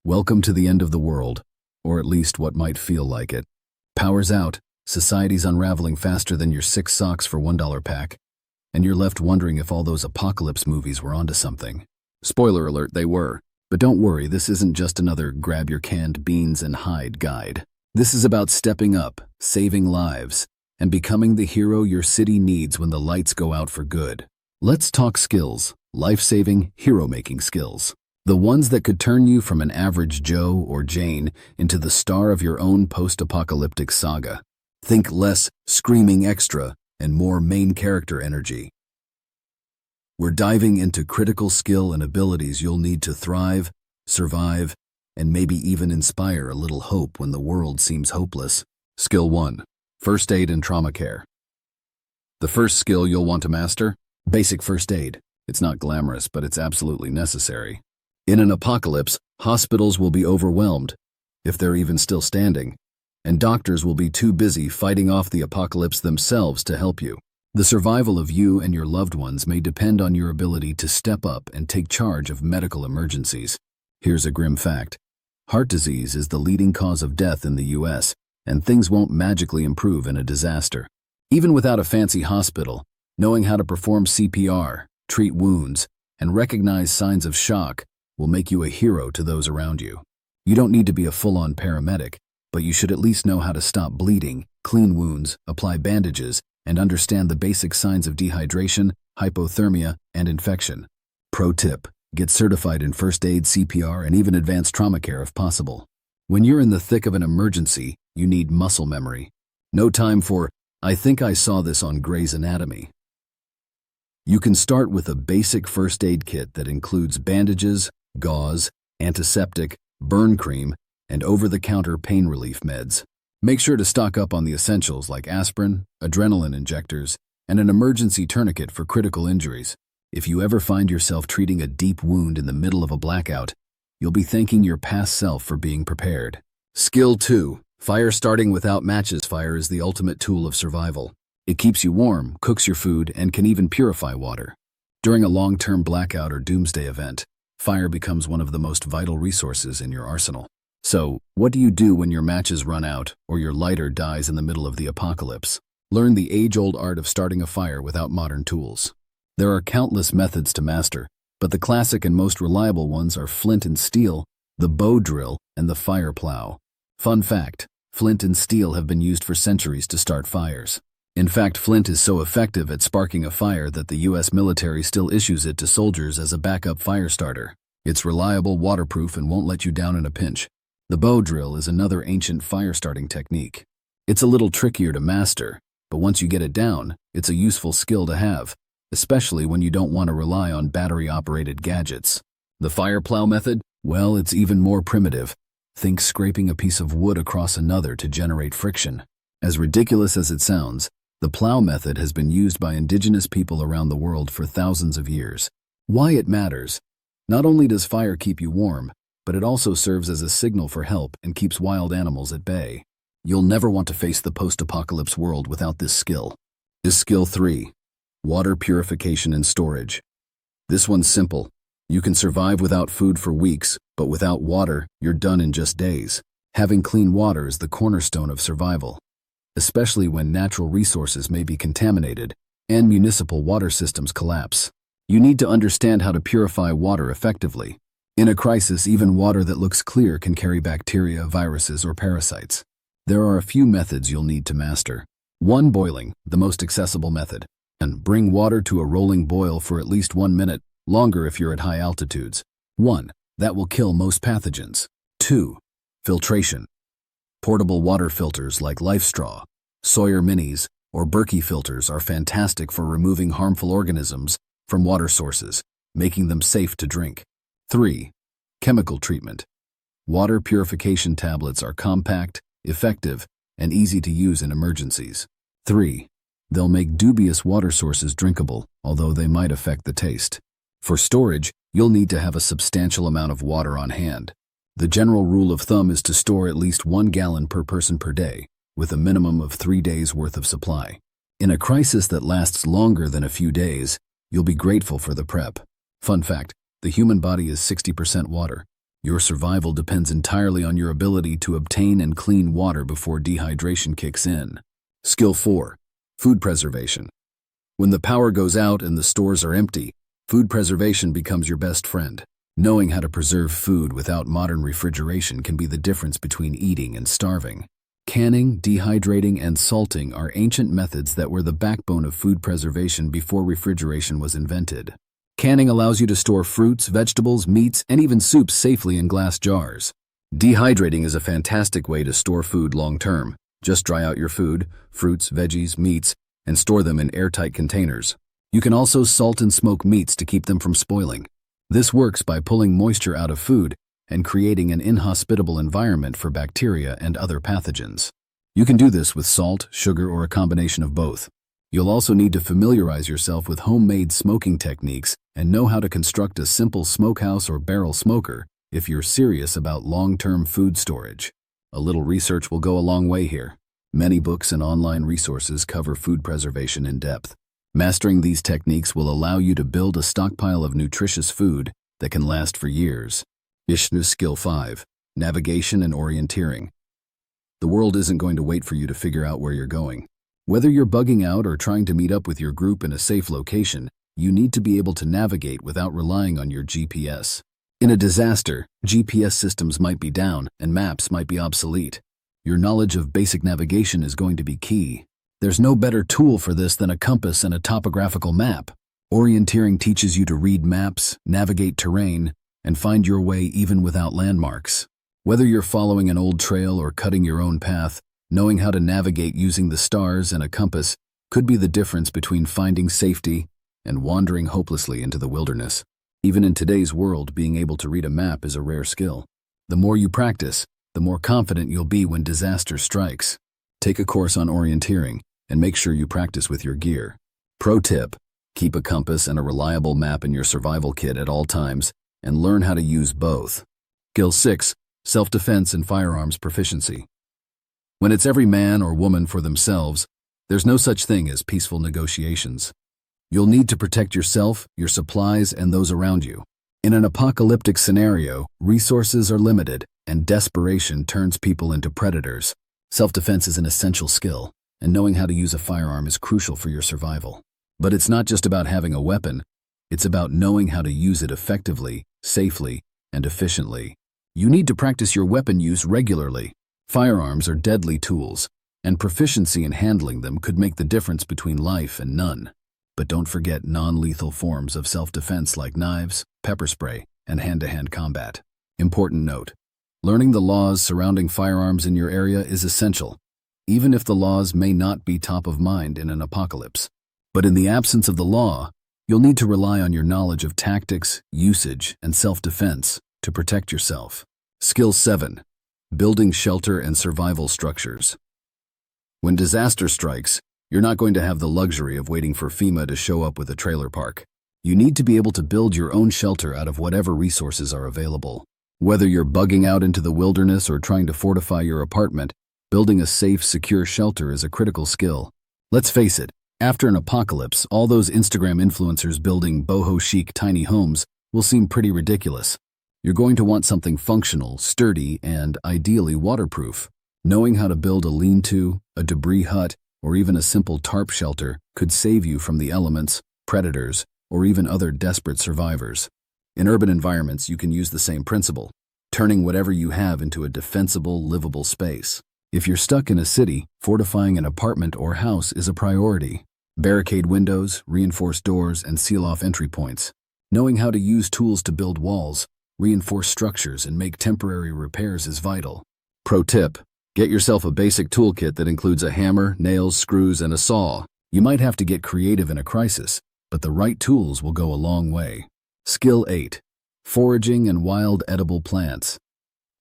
Welcome to the end of the world, or at least what might feel like it. Power's out, society's unraveling faster than your 6 socks for $1 pack, and you're left wondering if all those apocalypse movies were onto something. Spoiler alert, they were. But don't worry, this isn't just another grab your canned beans and hide guide. This is about stepping up, saving lives, and becoming the hero your city needs when the lights go out for good. Let's talk skills, life-saving, hero-making skills. The ones that could turn you from an average Joe or Jane into the star of your own post-apocalyptic saga. Think less screaming extra and more main character energy. We're diving into critical skill and abilities you'll need to thrive, survive, and maybe even inspire a little hope when the world seems hopeless. Skill 1. First aid and trauma care. The first skill you'll want to master? Basic first aid. It's not glamorous, but it's absolutely necessary. In an apocalypse, hospitals will be overwhelmed, if they're even still standing, and doctors will be too busy fighting off the apocalypse themselves to help you. The survival of you and your loved ones may depend on your ability to step up and take charge of medical emergencies. Here's a grim fact. Heart disease is the leading cause of death in the US, and things won't magically improve in a disaster. Even without a fancy hospital, knowing how to perform CPR, treat wounds, and recognize signs of shock will make you a hero to those around you. You don't need to be a full-on paramedic, but you should at least know how to stop bleeding, clean wounds, apply bandages, and understand the basic signs of dehydration, hypothermia, and infection. Pro tip: get certified in first aid, CPR, and even advanced trauma care if possible. When you're in the thick of an emergency, you need muscle memory. No time for, "I think I saw this on Grey's Anatomy." You can start with a basic first aid kit that includes bandages, gauze, antiseptic, burn cream, and over-the-counter pain relief meds. Make sure to stock up on the essentials like aspirin, adrenaline injectors, and an emergency tourniquet for critical injuries. If you ever find yourself treating a deep wound in the middle of a blackout, you'll be thanking your past self for being prepared. Skill 2. Fire starting without matches. Fire is the ultimate tool of survival. It keeps you warm, cooks your food, and can even purify water. During a long-term blackout or doomsday event, fire becomes one of the most vital resources in your arsenal. So, what do you do when your matches run out or your lighter dies in the middle of the apocalypse? Learn the age-old art of starting a fire without modern tools. There are countless methods to master, but the classic and most reliable ones are flint and steel, the bow drill, and the fire plow. Fun fact: flint and steel have been used for centuries to start fires. In fact, flint is so effective at sparking a fire that the US military still issues it to soldiers as a backup fire starter. It's reliable, waterproof, and won't let you down in a pinch. The bow drill is another ancient fire-starting technique. It's a little trickier to master, but once you get it down, it's a useful skill to have, especially when you don't want to rely on battery-operated gadgets. The fire plow method? Well, it's even more primitive. Think scraping a piece of wood across another to generate friction. As ridiculous as it sounds, the plow method has been used by indigenous people around the world for thousands of years. Why it matters? Not only does fire keep you warm, but it also serves as a signal for help and keeps wild animals at bay. You'll never want to face the post-apocalypse world without this skill. Skill 3. Water purification and storage. This one's simple. You can survive without food for weeks, but without water, you're done in just days. Having clean water is the cornerstone of survival, especially when natural resources may be contaminated and municipal water systems collapse. You need to understand how to purify water effectively. In a crisis, even water that looks clear can carry bacteria, viruses, or parasites. There are a few methods you'll need to master. 1. Boiling, the most accessible method. And bring water to a rolling boil for at least 1 minute, longer if you're at high altitudes. 1. That will kill most pathogens. 2. Filtration. Portable water filters like LifeStraw, Sawyer Minis, or Berkey filters are fantastic for removing harmful organisms from water sources, making them safe to drink. 3. Chemical treatment. Water purification tablets are compact, effective, and easy to use in emergencies. 3. They'll make dubious water sources drinkable, although they might affect the taste. For storage, you'll need to have a substantial amount of water on hand. The general rule of thumb is to store at least 1 gallon per person per day, with a minimum of 3 days' worth of supply. In a crisis that lasts longer than a few days, you'll be grateful for the prep. Fun fact: the human body is 60% water, Your survival depends entirely on your ability to obtain and clean water before dehydration kicks in. Skill 4. Food preservation. When the power goes out and the stores are empty, food preservation becomes your best friend. Knowing how to preserve food without modern refrigeration can be the difference between eating and starving. Canning, dehydrating, and salting are ancient methods that were the backbone of food preservation before refrigeration was invented. Canning allows you to store fruits, vegetables, meats, and even soups safely in glass jars. Dehydrating is a fantastic way to store food long-term. Just dry out your food, fruits, veggies, meats, and store them in airtight containers. You can also salt and smoke meats to keep them from spoiling. This works by pulling moisture out of food and creating an inhospitable environment for bacteria and other pathogens. You can do this with salt, sugar, or a combination of both. You'll also need to familiarize yourself with homemade smoking techniques and know how to construct a simple smokehouse or barrel smoker if you're serious about long-term food storage. A little research will go a long way here. Many books and online resources cover food preservation in depth. Mastering these techniques will allow you to build a stockpile of nutritious food that can last for years. Skill 5. Navigation and Orienteering. The world isn't going to wait for you to figure out where you're going. Whether you're bugging out or trying to meet up with your group in a safe location, you need to be able to navigate without relying on your GPS. In a disaster, GPS systems might be down and maps might be obsolete. Your knowledge of basic navigation is going to be key. There's no better tool for this than a compass and a topographical map. Orienteering teaches you to read maps, navigate terrain, and find your way even without landmarks. Whether you're following an old trail or cutting your own path, knowing how to navigate using the stars and a compass could be the difference between finding safety and wandering hopelessly into the wilderness. Even in today's world, being able to read a map is a rare skill. The more you practice, the more confident you'll be when disaster strikes. Take a course on orienteering and make sure you practice with your gear. Pro tip: keep a compass and a reliable map in your survival kit at all times and learn how to use both. Skill 6. Self-defense and firearms proficiency. When it's every man or woman for themselves, there's no such thing as peaceful negotiations. You'll need to protect yourself, your supplies, and those around you. In an apocalyptic scenario, resources are limited, and desperation turns people into predators. Self-defense is an essential skill, and knowing how to use a firearm is crucial for your survival. But it's not just about having a weapon, it's about knowing how to use it effectively, safely, and efficiently. You need to practice your weapon use regularly. Firearms are deadly tools, and proficiency in handling them could make the difference between life and none. But don't forget non-lethal forms of self-defense like knives, pepper spray, and hand-to-hand combat. Important note: learning the laws surrounding firearms in your area is essential, even if the laws may not be top of mind in an apocalypse. But in the absence of the law, you'll need to rely on your knowledge of tactics, usage, and self-defense to protect yourself. Skill 7. Building shelter and survival structures. When disaster strikes, you're not going to have the luxury of waiting for FEMA to show up with a trailer park. You need to be able to build your own shelter out of whatever resources are available. Whether you're bugging out into the wilderness or trying to fortify your apartment, building a safe, secure shelter is a critical skill. Let's face it, after an apocalypse, all those Instagram influencers building boho-chic tiny homes will seem pretty ridiculous. You're going to want something functional, sturdy, and ideally waterproof. Knowing how to build a lean-to, a debris hut, or even a simple tarp shelter could save you from the elements, predators, or even other desperate survivors. In urban environments, you can use the same principle, turning whatever you have into a defensible, livable space. If you're stuck in a city, fortifying an apartment or house is a priority. Barricade windows, reinforce doors, and seal off entry points. Knowing how to use tools to build walls, reinforce structures, and make temporary repairs is vital. Pro tip: get yourself a basic toolkit that includes a hammer, nails, screws, and a saw. You might have to get creative in a crisis, but the right tools will go a long way. Skill 8. Foraging and wild edible plants.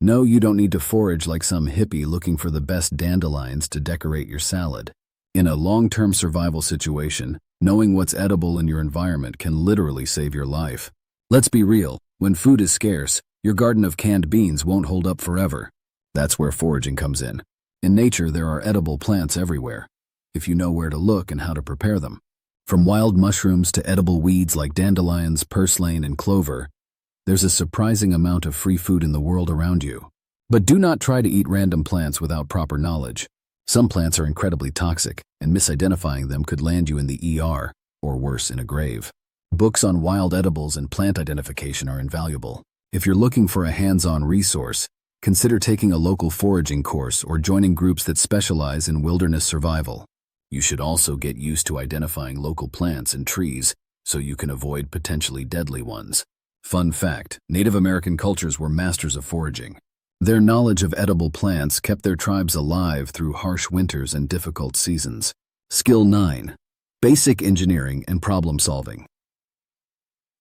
No, you don't need to forage like some hippie looking for the best dandelions to decorate your salad. In a long-term survival situation, knowing what's edible in your environment can literally save your life. Let's be real, when food is scarce, your garden of canned beans won't hold up forever. That's where foraging comes in. In nature, there are edible plants everywhere, if you know where to look and how to prepare them. From wild mushrooms to edible weeds like dandelions, purslane, and clover, There's a surprising amount of free food in the world around you. But do not try to eat random plants without proper knowledge. Some plants are incredibly toxic, and misidentifying them could land you in the ER, or worse, in a grave. Books on wild edibles and plant identification are invaluable. If you're looking for a hands-on resource, consider taking a local foraging course or joining groups that specialize in wilderness survival. You should also get used to identifying local plants and trees so you can avoid potentially deadly ones. Fun fact, Native American cultures were masters of foraging. Their knowledge of edible plants kept their tribes alive through harsh winters and difficult seasons. Skill 9. Basic engineering and problem solving.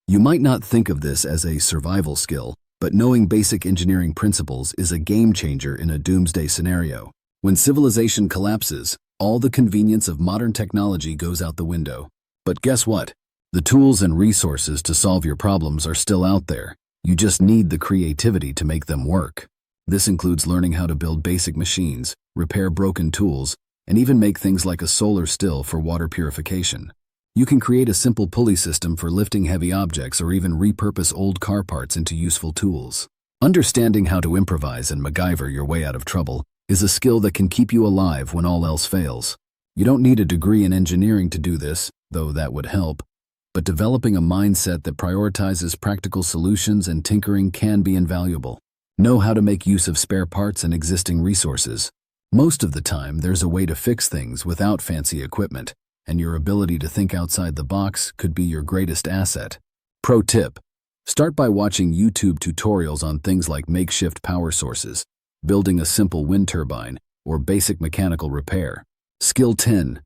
You might not think of this as a survival skill, but knowing basic engineering principles is a game changer in a doomsday scenario. When civilization collapses, all the convenience of modern technology goes out the window. But guess what? The tools and resources to solve your problems are still out there. You just need the creativity to make them work. This includes learning how to build basic machines, repair broken tools, and even make things like a solar still for water purification. You can create a simple pulley system for lifting heavy objects or even repurpose old car parts into useful tools. Understanding how to improvise and MacGyver your way out of trouble is a skill that can keep you alive when all else fails. You don't need a degree in engineering to do this, though that would help, but developing a mindset that prioritizes practical solutions and tinkering can be invaluable. Know how to make use of spare parts and existing resources. Most of the time, there's a way to fix things without fancy equipment, and your ability to think outside the box could be your greatest asset. Pro tip: start by watching YouTube tutorials on things like makeshift power sources, building a simple wind turbine, or basic mechanical repair. Skill 10.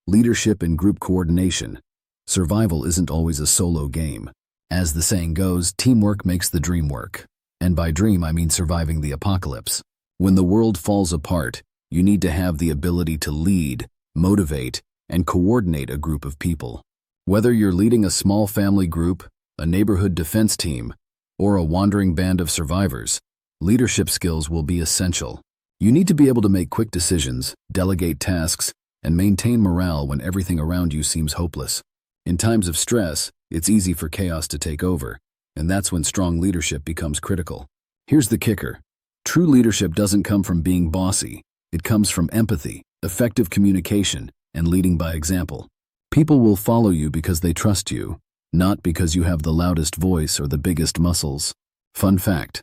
Leadership and group coordination. Survival isn't always a solo game. As the saying goes, teamwork makes the dream work. And by dream, I mean surviving the apocalypse. When the world falls apart, you need to have the ability to lead, motivate, and coordinate a group of people. Whether you're leading a small family group, a neighborhood defense team, or a wandering band of survivors, leadership skills will be essential. You need to be able to make quick decisions, delegate tasks, and maintain morale when everything around you seems hopeless. In times of stress, it's easy for chaos to take over, and that's when strong leadership becomes critical. Here's the kicker. True leadership doesn't come from being bossy. It comes from empathy, effective communication, and leading by example. People will follow you because they trust you, not because you have the loudest voice or the biggest muscles. Fun fact: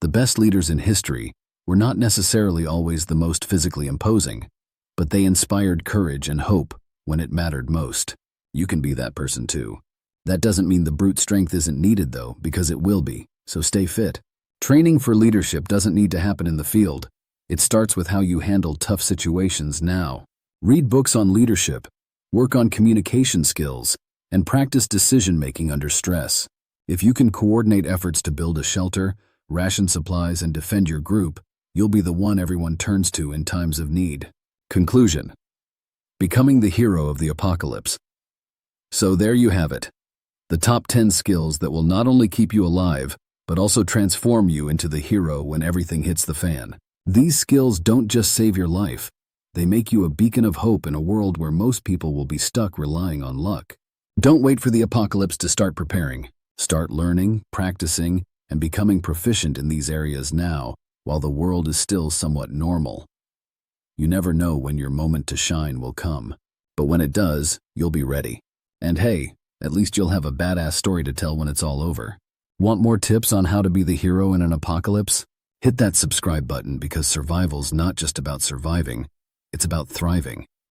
the best leaders in history were not necessarily always the most physically imposing, but they inspired courage and hope when it mattered most. You can be that person too. That doesn't mean the brute strength isn't needed though, because it will be, so stay fit. Training for leadership doesn't need to happen in the field. It starts with how you handle tough situations now. Read books on leadership, work on communication skills, and practice decision-making under stress. If you can coordinate efforts to build a shelter, ration supplies, and defend your group, you'll be the one everyone turns to in times of need. Conclusion: becoming the hero of the apocalypse. So there you have it. The top 10 skills that will not only keep you alive, but also transform you into the hero when everything hits the fan. These skills don't just save your life. They make you a beacon of hope in a world where most people will be stuck relying on luck. Don't wait for the apocalypse to start preparing. Start learning, practicing, and becoming proficient in these areas now, while the world is still somewhat normal. You never know when your moment to shine will come, but when it does, you'll be ready. And hey, at least you'll have a badass story to tell when it's all over. Want more tips on how to be the hero in an apocalypse? Hit that subscribe button, because survival's not just about surviving, it's about thriving.